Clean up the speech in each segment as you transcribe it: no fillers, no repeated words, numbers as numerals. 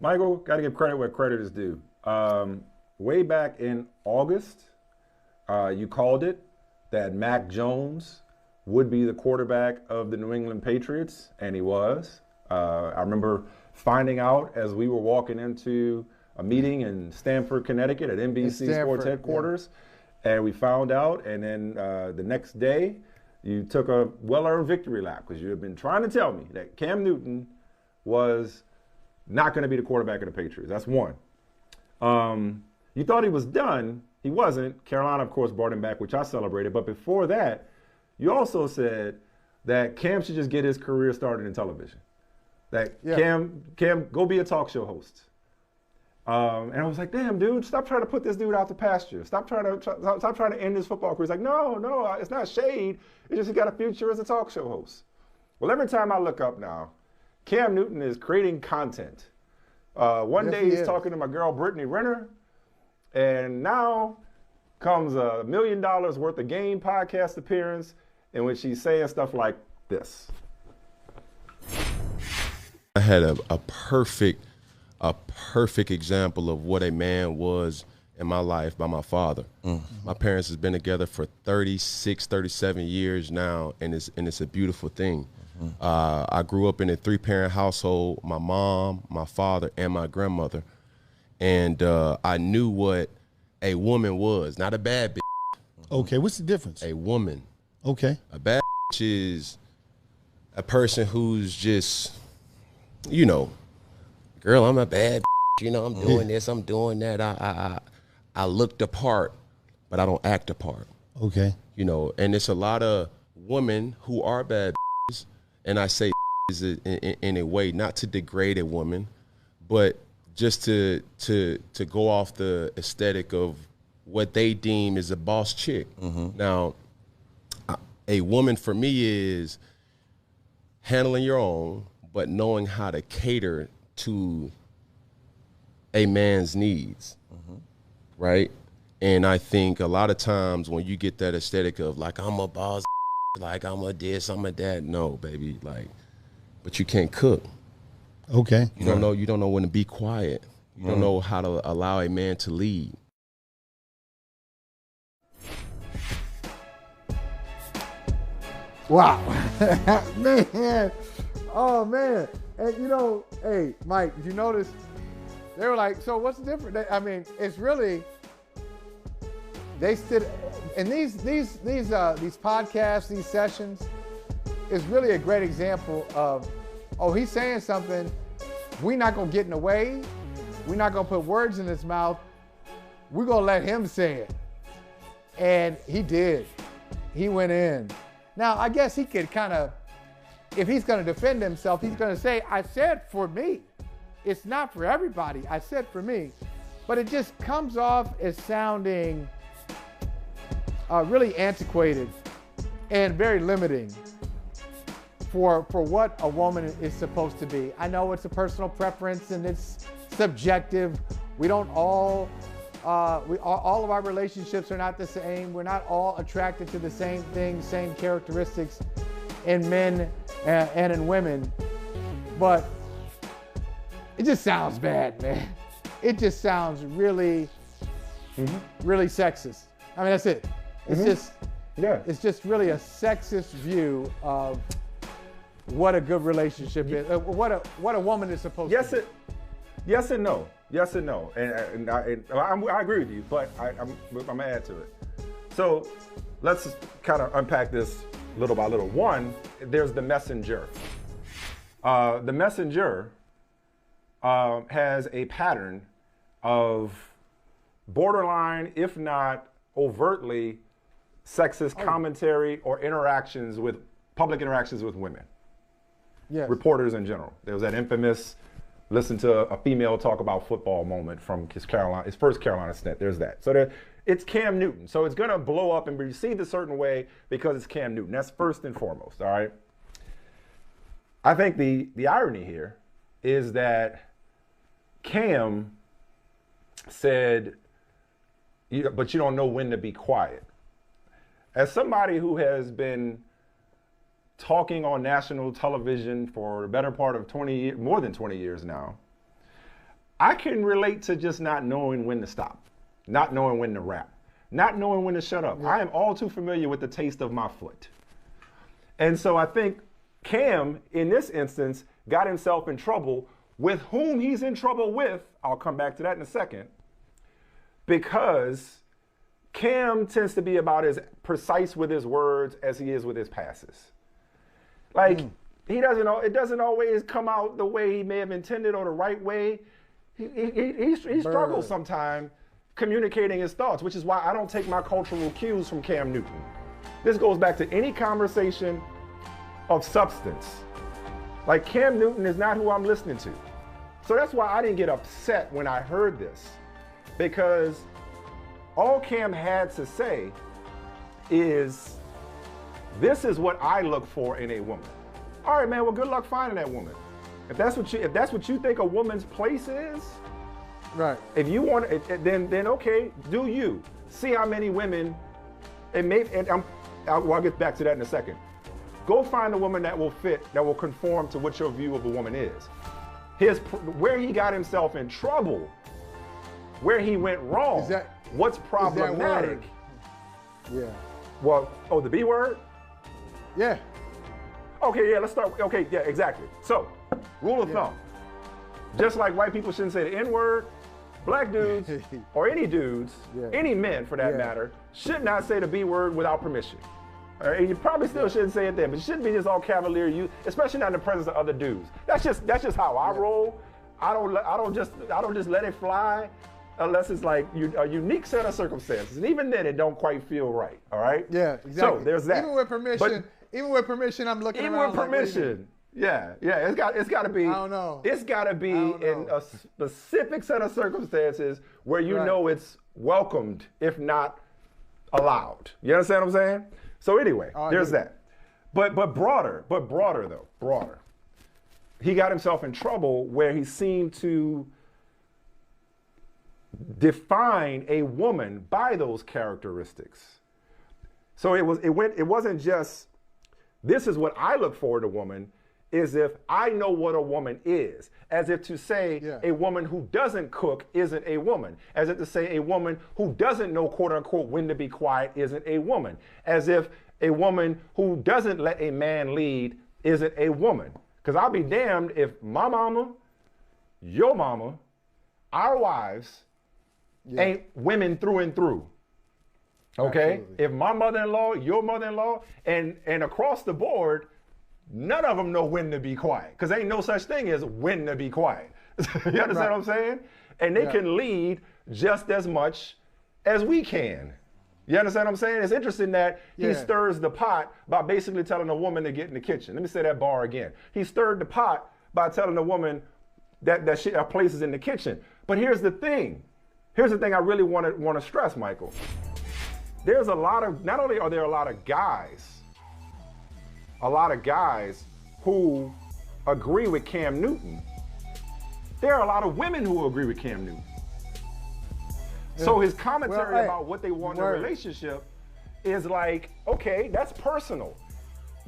Michael, got to give credit where credit is due. Way back in August, you called it that Mac Jones would be the quarterback of the New England Patriots, and he was. I remember finding out as we were walking into a meeting in Stamford, Connecticut at NBC Sports headquarters, and we found out, and then the next day, you took a well-earned victory lap because you had been trying to tell me that Cam Newton was not going to be the quarterback of the Patriots. That's one. You thought he was done. He wasn't. Carolina, of course, brought him back, which I celebrated. But before that, you also said that Cam should just get his career started in television. That Cam, go be a talk show host. And I was like, damn, dude, stop trying to put this dude out to pasture. Stop trying to end his football career. He's like, no, it's not shade. It's just he got a future as a talk show host. Well, every time I look up now, Cam Newton is creating content. One day he's talking to my girl, Brittany Renner, and now comes $1 million worth of game podcast appearance in which she's saying stuff like this. I had a perfect example of what a man was in my life by my father. My parents has been together for 36, 37 years now, and it's a beautiful thing. I grew up in a 3-parent household, my mom, my father, and my grandmother. And I knew what a woman was, not a bad bitch. Okay, what's the difference? A woman. Okay. A bad bitch is a person who's just, you know, girl, I'm a bad bitch, you know, I'm doing this, I'm doing that. I look the part, but I don't act the part. Okay. You know, and it's a lot of women who are bad bitches, and I say in a way not to degrade a woman, but just to go off the aesthetic of what they deem is a boss chick. Now, a woman for me is handling your own, but knowing how to cater to a man's needs, right? And I think a lot of times when you get that aesthetic of like, I'm a boss, like I'm a this, I'm a that, no, baby, like, but you can't cook. Okay. You don't know when to be quiet. You don't know how to allow a man to lead. Wow. Man. Oh, man. And, you know, hey, Mike, did you notice? They were like, so what's the difference? I mean, it's really, they stood, and these podcasts, these sessions, is really a great example of, oh, he's saying something, we're not going to get in the way, we're not going to put words in his mouth, we're going to let him say it. And he did. He went in. Now, I guess he could kind of, if he's going to defend himself, he's going to say, I said for me. It's not for everybody. I said for me. But it just comes off as sounding really antiquated and very limiting for what a woman is supposed to be. I know it's a personal preference and it's subjective. We don't all of our relationships are not the same. We're not all attracted to the same things, same characteristics in men and in women. But it just sounds bad, man. It just sounds really, really sexist. I mean, that's it. It's it's just really a sexist view of what a good relationship is, what a woman is supposed to be. Yes and no. Yes and no. And I agree with you, but I'm going to add to it. So let's kind of unpack this little by little. One, there's the messenger. The messenger has a pattern of borderline, if not overtly, sexist commentary or public interactions with women. Yes. Reporters in general. There was that infamous listen to a female talk about football moment from his first Carolina stint. There's that. So it's Cam Newton. So it's going to blow up and be received a certain way because it's Cam Newton. That's first and foremost, all right? I think the irony here is that Cam said, but you don't know when to be quiet. As somebody who has been talking on national television for the better part of more than 20 years now, I can relate to just not knowing when to stop, not knowing when to rap, not knowing when to shut up. I am all too familiar with the taste of my foot. And so I think Cam, in this instance, got himself in trouble with whom he's in trouble with. I'll come back to that in a second. Because Cam tends to be about as precise with his words as he is with his passes. Like, he doesn't know, it doesn't always come out the way he may have intended or the right way. He struggles sometimes communicating his thoughts, which is why I don't take my cultural cues from Cam Newton. This goes back to any conversation of substance. Like, Cam Newton is not who I'm listening to. So that's why I didn't get upset when I heard this, because all Cam had to say is, this is what I look for in a woman. All right, man, well, good luck finding that woman. If that's what you think a woman's place is, right. if you want it, then okay, do you. See how many women, I'll get back to that in a second. Go find a woman that will fit, that will conform to what your view of a woman is. Where he got himself in trouble, where he went wrong, what's problematic. Yeah. Well, the B word? Yeah. Okay, yeah, let's start. Okay, yeah, exactly. So, rule of thumb. Just like white people shouldn't say the N word, black dudes, or any dudes, any men for that matter, should not say the B word without permission. All right, you probably still shouldn't say it there, but it shouldn't be just all cavalier, especially not in the presence of other dudes. That's just how I roll. I don't just let it fly unless it's like a unique set of circumstances, and even then it don't quite feel right. All right. Yeah, exactly. So there's that. Even with permission, I'm looking around. Even with permission. Yeah, it's got to be. I don't know. It's got to be in a specific set of circumstances where you know it's welcomed, if not allowed. You understand what I'm saying? So anyway, there's that. But broader though. He got himself in trouble where he seemed to define a woman by those characteristics. So it wasn't just, this is what I look for in a woman, is if I know what a woman is, as if to say a woman who doesn't cook isn't a woman, as if to say a woman who doesn't know quote unquote when to be quiet isn't a woman, as if a woman who doesn't let a man lead isn't a woman. Because I'll be damned if my mama, your mama, our wives ain't women through and through. Okay? Absolutely. If my mother-in-law, your mother-in-law, and across the board, none of them know when to be quiet, because ain't no such thing as when to be quiet. You understand what I'm saying? And they can lead just as much as we can. You understand what I'm saying? It's interesting that he stirs the pot by basically telling a woman to get in the kitchen. Let me say that bar again. He stirred the pot by telling a woman that her place is in the kitchen. But here's the thing. Here's the thing I really want to stress, Michael. There's not only are there a lot of guys who agree with Cam Newton, there are a lot of women who agree with Cam Newton. So his commentary about what they want in a relationship is like, okay, that's personal.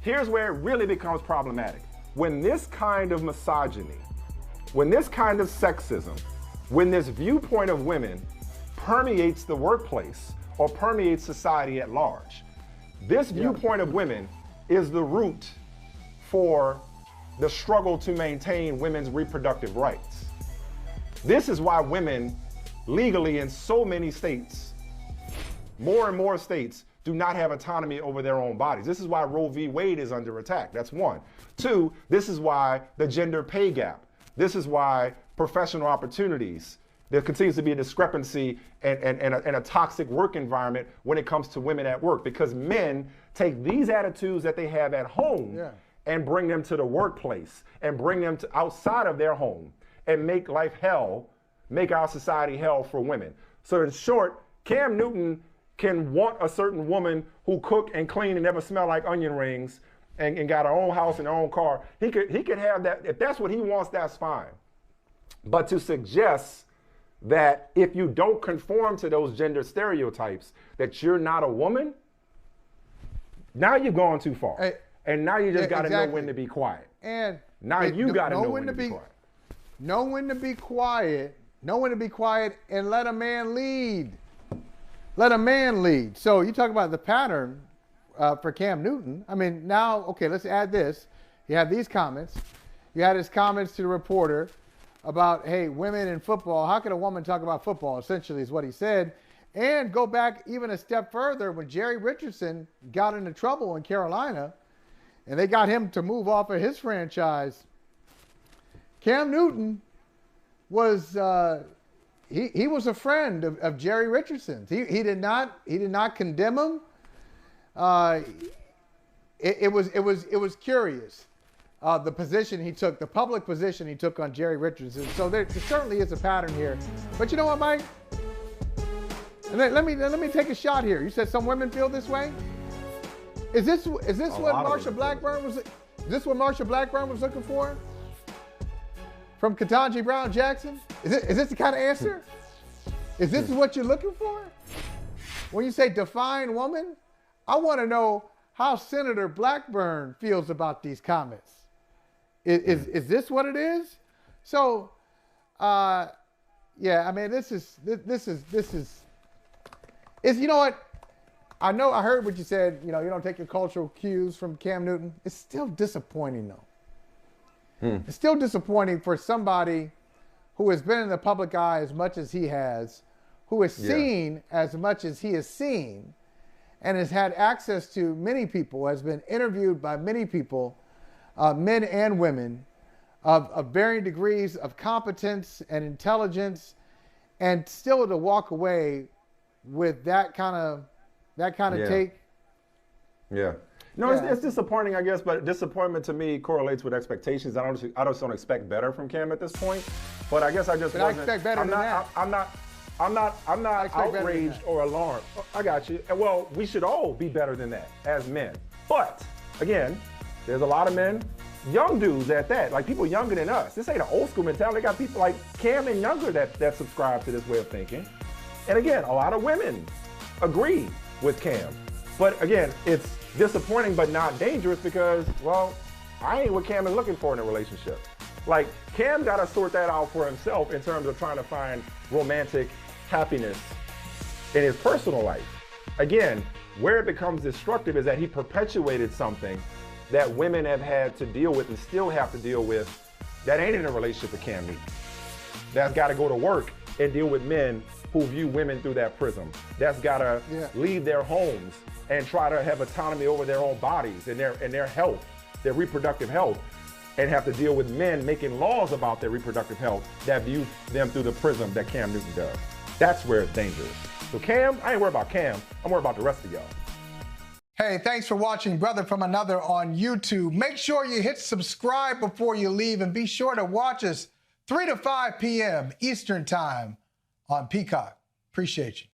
Here's where it really becomes problematic. When this kind of misogyny, when this kind of sexism, when this viewpoint of women permeates the workplace or permeates society at large, this viewpoint of women is the root for the struggle to maintain women's reproductive rights. This is why women legally in so many states, more and more states, do not have autonomy over their own bodies. This is why Roe v. Wade is under attack. That's one. Two, this is why the gender pay gap. This is why professional opportunities, there continues to be a discrepancy and a toxic work environment when it comes to women at work, because men take these attitudes that they have at home and bring them to the workplace and bring them to outside of their home and make life hell, make our society hell for women. So in short, Cam Newton can want a certain woman who cook and clean and never smell like onion rings and got her own house and her own car. He could have that. If that's what he wants, that's fine. But to suggest that if you don't conform to those gender stereotypes, that you're not a woman, now you've gone too far. Hey, and now you just got to know when to be quiet. And now you got to know when to be quiet. Know when to be quiet know when to be quiet, and let a man lead. Let a man lead. So you talk about the pattern for Cam Newton. I mean, now, okay, let's add this. You have these comments. You had his comments to the reporter about, hey, women in football. How can a woman talk about football, essentially, is what he said. And go back even a step further when Jerry Richardson got into trouble in Carolina and they got him to move off of his franchise. Cam Newton was he was a friend of Jerry Richardson's. He did not condemn him. It was curious the position he took, the public position he took on Jerry Richardson. So there certainly is a pattern here. But you know what, Mike? Let me take a shot here. You said some women feel this way. Is this what Marsha Blackburn was? Is this what Marsha Blackburn was looking for from Ketanji Brown Jackson? Is this the kind of answer? Is this what you're looking for? When you say define woman, I want to know how Senator Blackburn feels about these comments. Is this what it is? So, yeah, I mean, this is. You know what? I heard what you said, you don't take your cultural cues from Cam Newton. It's still disappointing, though. It's still disappointing for somebody who has been in the public eye as much as he has, who has seen as much as he has seen, and has had access to many people, has been interviewed by many people, men and women, of varying degrees of competence and intelligence, and still to walk away with that kind of take. Yeah. No, it's disappointing, I guess, but disappointment to me correlates with expectations. I just don't expect better from Cam at this point. But I guess I just wasn't. I expect better than that. I'm not outraged or alarmed. I got you. And well, we should all be better than that as men. But again, there's a lot of men, young dudes at that, like people younger than us. This ain't an old school mentality. They got people like Cam and younger that subscribe to this way of thinking. And again, a lot of women agree with Cam. But again, it's disappointing but not dangerous because, well, I ain't what Cam is looking for in a relationship. Like, Cam got to sort that out for himself in terms of trying to find romantic happiness in his personal life. Again, where it becomes destructive is that he perpetuated something that women have had to deal with and still have to deal with that ain't in a relationship with Cam Newton. That's got to go to work and deal with men who view women through that prism. That's got to leave their homes and try to have autonomy over their own bodies and their health, their reproductive health, and have to deal with men making laws about their reproductive health that view them through the prism that Cam Newton does. That's where it's dangerous. So Cam, I ain't worried about Cam. I'm worried about the rest of y'all. Hey, thanks for watching Brother from Another on YouTube. Make sure you hit subscribe before you leave, and be sure to watch us 3 to 5 p.m. Eastern Time on Peacock. Appreciate you.